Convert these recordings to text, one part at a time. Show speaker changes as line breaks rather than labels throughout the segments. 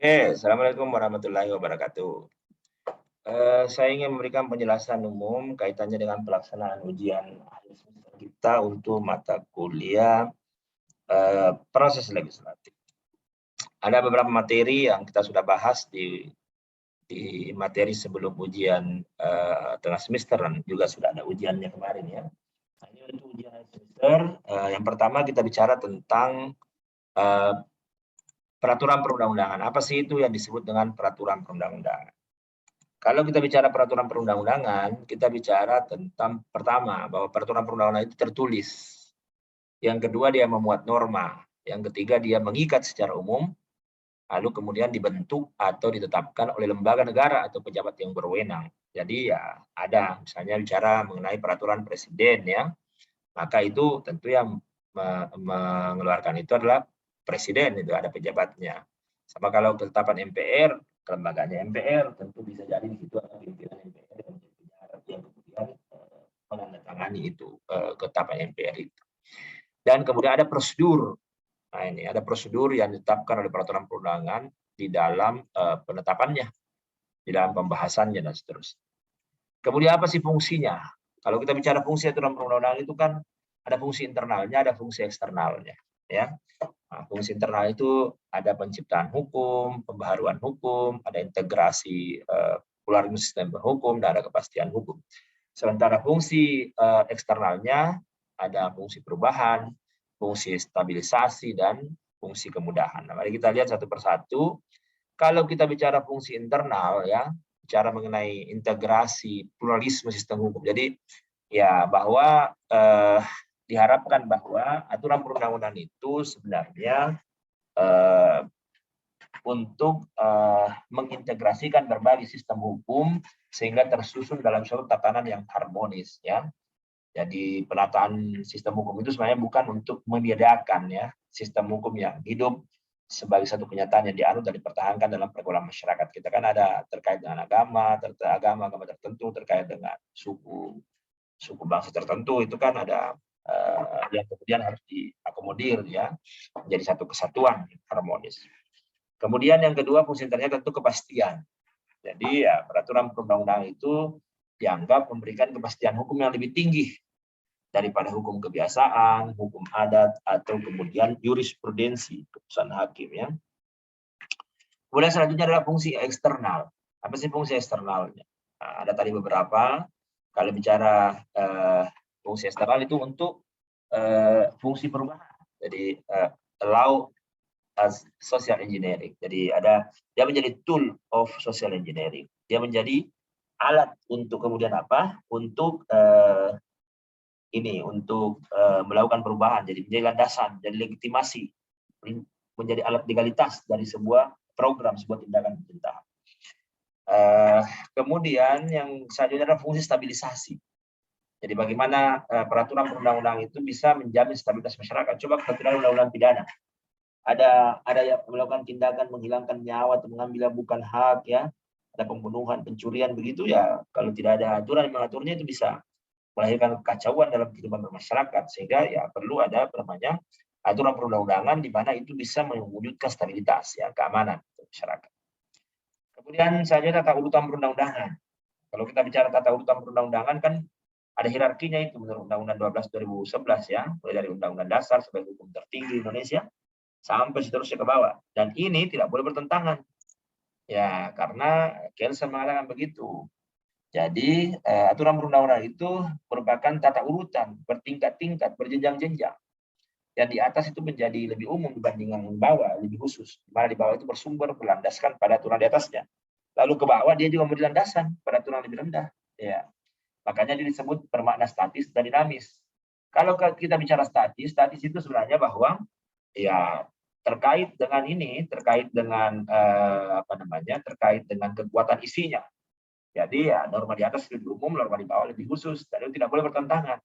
Assalamualaikum warahmatullahi wabarakatuh. Saya ingin memberikan penjelasan umum kaitannya dengan pelaksanaan ujian akhir semester kita untuk mata kuliah proses legislatif. Ada beberapa materi yang kita sudah bahas di materi sebelum ujian tengah semester dan juga sudah ada ujiannya kemarin ya. Nah, ini untuk ujian akhir semester. Yang pertama kita bicara tentang peraturan perundang-undangan. Apa sih itu yang disebut dengan peraturan perundang-undangan? Kalau kita bicara peraturan perundang-undangan, kita bicara tentang pertama bahwa peraturan perundang-undangan itu tertulis. Yang kedua dia memuat norma. Yang ketiga dia mengikat secara umum. Lalu kemudian dibentuk atau ditetapkan oleh lembaga negara atau pejabat yang berwenang. Jadi ya ada misalnya bicara mengenai peraturan presiden ya. Maka itu tentu yang mengeluarkan itu adalah presiden, itu ada pejabatnya. Sama kalau ketetapan MPR, kelembagaannya MPR, tentu bisa jadi di situ ada pimpinan MPR yang kemudian menandatangani itu ketetapan MPR itu. Dan kemudian ada prosedur. Nah ini ada prosedur yang ditetapkan oleh peraturan perundangan di dalam penetapannya, di dalam pembahasannya dan seterusnya. Kemudian apa sih fungsinya? Kalau kita bicara fungsi aturan perundang-undangan itu kan ada fungsi internalnya, ada fungsi eksternalnya, ya. Nah, fungsi internal itu ada penciptaan hukum, pembaharuan hukum, ada integrasi pluralisme sistem berhukum, dan ada kepastian hukum. Sementara fungsi eksternalnya ada fungsi perubahan, fungsi stabilisasi, dan fungsi kemudahan. Nah, mari kita lihat satu persatu. Kalau kita bicara fungsi internal, ya, bicara mengenai integrasi pluralisme sistem hukum. Jadi, ya bahwa diharapkan bahwa aturan perundang-undangan itu sebenarnya untuk mengintegrasikan berbagai sistem hukum sehingga tersusun dalam suatu tatanan yang harmonis, ya. Jadi penataan sistem hukum itu sebenarnya bukan untuk menyediakan ya sistem hukum yang hidup sebagai satu kenyataan yang dianut dan dipertahankan dalam pergaulan masyarakat. Kita kan ada terkait dengan agama tertentu, terkait dengan suku bangsa tertentu, itu kan ada yang kemudian harus diakomodir ya menjadi satu kesatuan harmonis. Kemudian yang kedua fungsi internalnya tentu kepastian. Jadi ya peraturan perundang-undangan itu dianggap memberikan kepastian hukum yang lebih tinggi daripada hukum kebiasaan, hukum adat, atau kemudian jurisprudensi, keputusan hakim ya. Kemudian selanjutnya adalah fungsi eksternal. Apa sih fungsi eksternalnya? Nah, ada tadi beberapa. Kalau bicara fungsi eksternal itu untuk fungsi perubahan. Jadi allow as social engineering. Jadi dia menjadi tool of social engineering. Dia menjadi alat untuk kemudian apa? Untuk melakukan perubahan, jadi menjadi landasan, jadi legitimasi, menjadi alat legalitas dari sebuah program, sebuah tindakan pemerintahan. Kemudian yang selanjutnya adalah fungsi stabilisasi. Jadi bagaimana peraturan perundang-undangan itu bisa menjamin stabilitas masyarakat. Coba kita lihat undang-undang pidana. Ada yang melakukan tindakan menghilangkan nyawa atau mengambil bukan hak ya, ada pembunuhan, pencurian begitu ya. Kalau tidak ada aturan yang mengaturnya itu bisa melahirkan kekacauan dalam kehidupan bermasyarakat, sehingga ya perlu ada aturan perundang-undangan di mana itu bisa mewujudkan stabilitas ya, keamanan untuk masyarakat. Kemudian selanjutnya tata urutan perundang-undangan. Kalau kita bicara tata urutan perundang-undangan kan ada hierarkinya itu menurut Undang-Undang 12 2011 ya, mulai dari Undang-Undang Dasar sebagai hukum tertinggi Indonesia sampai seterusnya ke bawah. Dan ini tidak boleh bertentangan. Ya, karena Kelsen mengatakan begitu. Jadi aturan perundang-undangan itu merupakan tata urutan bertingkat-tingkat, berjenjang-jenjang. Dan di atas itu menjadi lebih umum dibandingkan di bawah, lebih khusus. Di mana di bawah itu bersumber berlandaskan pada aturan di atasnya. Lalu ke bawah dia juga memberi landasan pada aturan lebih rendah. Ya. Makanya dia disebut bermakna statis dan dinamis. Kalau kita bicara statis itu sebenarnya bahwa ya terkait dengan terkait dengan kekuatan isinya. Jadi ya norma di atas lebih umum, norma di bawah lebih khusus, dan itu tidak boleh bertentangan.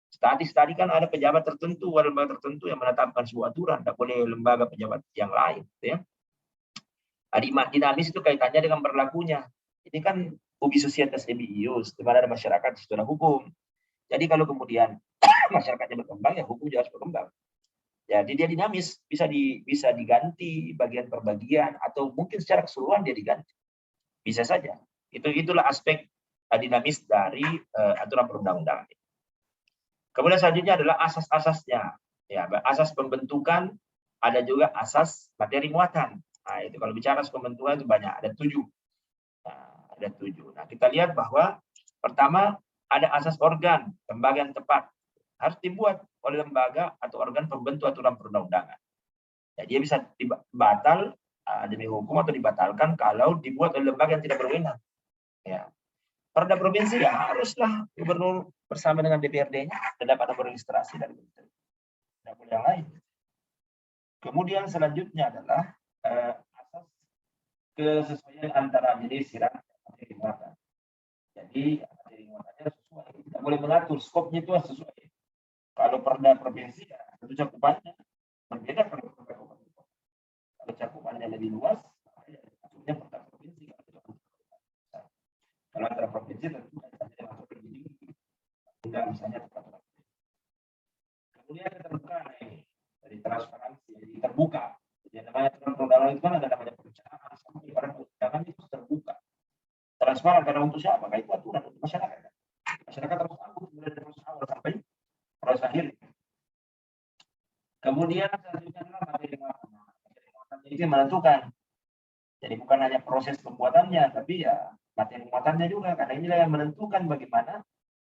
Statis tadi kan ada pejabat tertentu, ada lembaga tertentu yang menetapkan sebuah aturan, tidak boleh lembaga pejabat yang lain. Ya. Dinamis itu kaitannya dengan berlakunya. Ini kan ubi societas ius, di mana ada masyarakat secara hukum. Jadi kalau kemudian masyarakatnya berkembang, ya hukum juga harus berkembang. Jadi dia dinamis, bisa diganti bagian per bagian atau mungkin secara keseluruhan dia diganti. Bisa saja. Itulah aspek dinamis dari aturan perundang-undangan. Kemudian selanjutnya adalah asas-asasnya. Ya, asas pembentukan, ada juga asas materi muatan. Nah, itu kalau bicara pembentukan itu banyak, ada 7. Nah, ada 7. Nah, kita lihat bahwa pertama ada asas organ, lembaga yang tepat. Harus dibuat oleh lembaga atau organ pembentuk aturan perundang-undangan. Ya, dia bisa batal demi hukum atau dibatalkan kalau dibuat oleh lembaga yang tidak berwenang. Ya. Perda provinsi ya haruslah gubernur bersama dengan DPRD-nya dan dapat nomor registrasi dari menteri. Tidak boleh yang lain. Kemudian selanjutnya adalah asas kesesuaian antara jenis sirah dan materi muatan. Jadi materi muatannya sesuai. Tidak boleh mengatur skopnya itu sesuai. Kalau perda provinsi ya tentu cakupannya berbeda kalau perda kabupaten. Kalau cakupannya lebih luas, ya maksudnya perda provinsi. Kalau antara provinsi tentu ada masuk lebih tinggi. Tidak misalnya tempat. Kemudian terbuka ini dari transparansi, jadi terbuka. Jadi namanya aturan perundangan itu kan ada namanya perencanaan sampai pada perundangan itu terbuka. Transparan karena untuk siapa? Maka itu aturan untuk masyarakat. Masyarakat harus tahu mulai dari proses awal sampai proses akhir. Kemudian selanjutnya adalah materi muatan. Materi muatan itu menentukan. Jadi bukan hanya proses pembuatannya, tapi ya materi muatannya juga, karena inilah yang menentukan bagaimana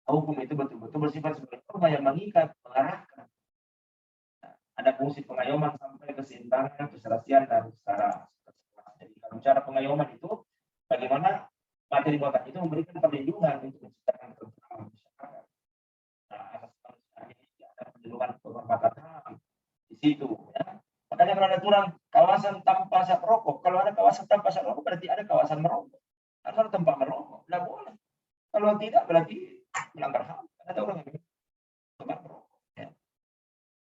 hukum itu betul-betul bersifat sebagai norma yang mengikat, mengarahkan. Nah, ada fungsi pengayoman sampai keseimbangan, keserasian, dan secara keseluruhan. Jadi kalau bicara pengayoman itu, bagaimana materi muatan itu memberikan perlindungan untuk menciptakan ketentraman masyarakat. Nah, asas manusia ini ada perlindungan penghormatan HAM di situ. Ya. Makanya kalau ada aturan kawasan tanpa asap rokok, kalau ada kawasan tanpa asap rokok berarti ada kawasan merokok. Kalau tempat merokok, tidak boleh. Kalau tidak berarti melanggar HAM. Ada orang yang tempat merokok. Ya.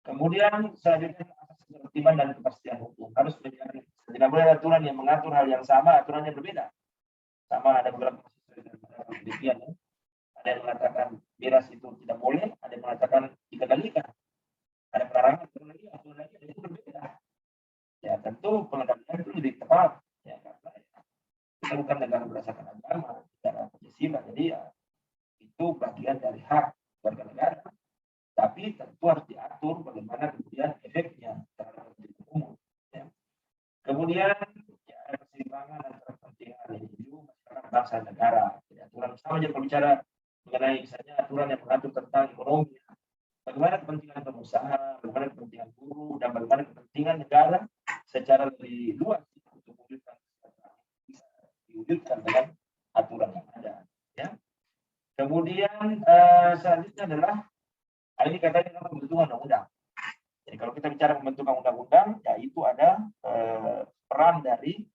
Kemudian selanjutnya asas ketertiban dan kepastian hukum harus menjadi. Tidak boleh ada aturan yang mengatur hal yang sama, aturannya berbeda. Sama ada beberapa penelitian. Ya. Ada yang mengatakan miras itu tidak boleh, ada yang mengatakan dikendalikan. Ada pelarangan, aturan lagi, itu berbeda. Ya tentu pengendalian itu lebih tepat. Ya, karena kita bukan negara berdasarkan agama, negara Pancasila, jadi ya itu bagian dari hak warga negara. Tapi tentu harus diatur bagaimana kemudian efeknya terhadap umum. Ya. Kemudian ya, ada keseimbangan antara kepentingan individu, masyarakat, bangsa, dan negara. Jadi, aturan sama aja kalau bicara mengenai misalnya aturan yang mengatur tentang ekonomi, bagaimana kepentingan pengusaha, bagaimana kepentingan buruh, dan bagaimana kepentingan negara secara lebih luas untuk mewujudkan bisa diwujudkan dengan aturan yang ada. Ya. Kemudian selanjutnya adalah ini katanya pembentukan undang-undang. Jadi kalau kita bicara pembentukan undang-undang, ya itu ada peran dari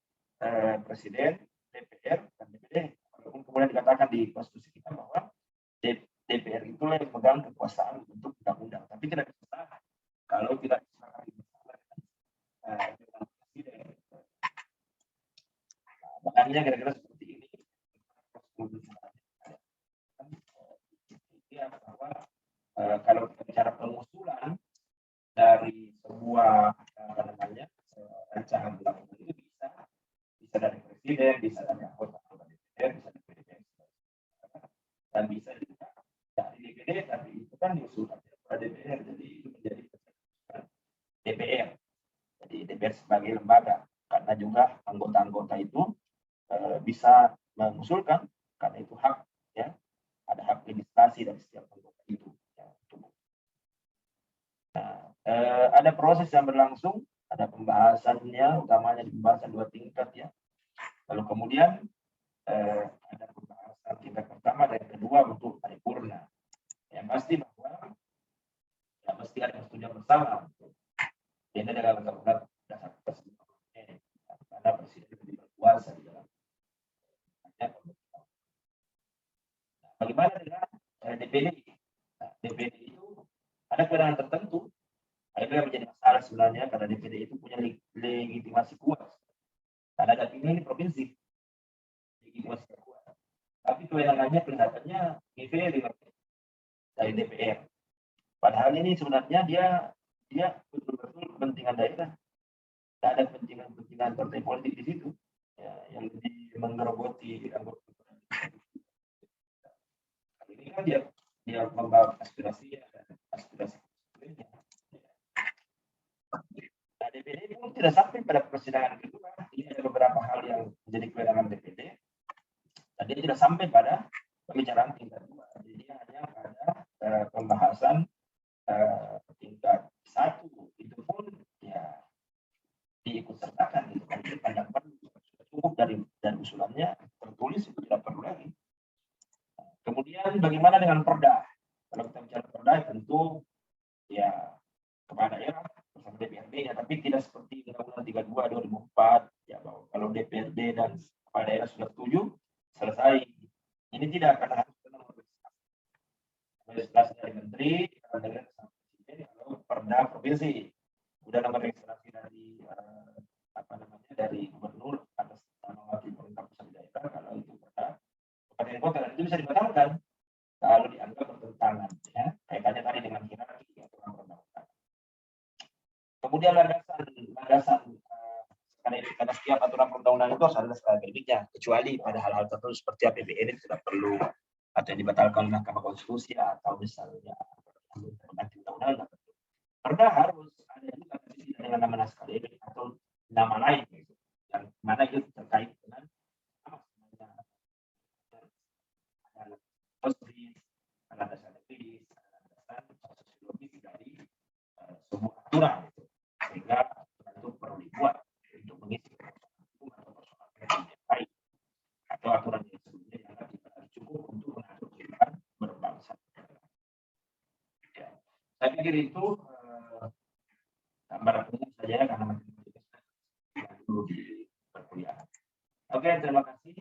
Presiden, DPR, dan DPD. Walaupun kemudian dikatakan di konstitusi kita bahwa DPR itulah yang memegang kekuasaan untuk undang-undang, tapi tidak bisa kalau tidak disepakati bersama dengan Presiden. Makanya kira-kira seperti ini. Bahwa kalau kita bicara pengusulan dari sebuah rancangan undang-undang itu bisa dari Presiden, bisa dari anggota DPR, bisa dari DPR, dan bisa juga dari DPD, tapi itu kan diusulkan oleh DPR, jadi itu menjadi DPR. Jadi DPR sebagai lembaga, karena juga anggota-anggota itu bisa mengusulkan, karena itu hak, ya, ada hak legislasi dari setiap anggota itu. Ya, nah, ada proses yang berlangsung, ada pembahasannya, utamanya di pembahasan 2 tingkat, ya. Lalu kemudian ada pembahasan tingkat pertama dan kedua untuk paripurna. Yang pasti bahwa ya mesti ada persetujuan bersama. Ini adalah undang-undang dasar karena Presiden lebih berkuasa di dalam. Bagaimana dengan DPD? Nah, DPD itu ada kewenangan tertentu. Itu yang menjadi masalah sebenarnya karena DPD itu punya legitimasi kuat. Karena dapilnya ini provinsi, legitimasi kuat. Tapi kewenangannya kelihatannya dari DPR. Padahal ini sebenarnya dia dia betul-betul kepentingan daerah. Tidak ada kepentingan partai politik di situ ya, yang lebih menggerogoti anggota. Ini kan dia membawa aspirasi aspirasinya. Nah, DPD pun tidak sampai pada persidangan kedua. Ini ada beberapa hal yang menjadi kewenangan DPD. Dan dia tidak sampai pada pembicaraan tingkat 2. Jadi hanya pada pembahasan tingkat 1. Itu pun ya diikut sertakan gitu kan, pandang cukup dari usulannya tertulis, itu tidak perlu lagi. Kemudian bagaimana dengan perda? Kalau kita bicara perda tentu ya kepala daerah bersama DPRD-nya, tapi tidak seperti Undang-Undang 32 2004 ya, bahwa kalau DPRD dan kepala daerah sudah setuju selesai. Ini tidak, karena harus registrasi dari menteri, kepala daerah sama presiden, kalau perda provinsi udah nomor registrasi dari dari gubernur atas nama wakil pemerintah pusat daerah. Kalau itu perda kabupaten kota, dan itu bisa dibatalkan kalau dianggap bertentangan ya, kaitannya tadi dengan hierarki atau undang-undang. Kemudian landasan karena setiap aturan perundang-undangan itu harus ada skala prinsipnya, kecuali pada hal-hal tertentu seperti APBN itu tidak perlu atau yang dibatalkan oleh Mahkamah Konstitusi atau misalnya undang-undang. Perda harus ada juga dengan nama naskah atau nama lain gitu, yang mana itu terkait dengan landasan sosiologis dari sebuah aturan gitu. Sehingga itu perlu dibuat untuk mengisi hukum atau persoalan yang lain atau aturan yang sebelumnya yang tidak cukup untuk mengatur kehidupan berbangsa. Ya. Saya pikir itu gambaran umum saja karena masih dulu di perkuliahan. Oke, terima kasih.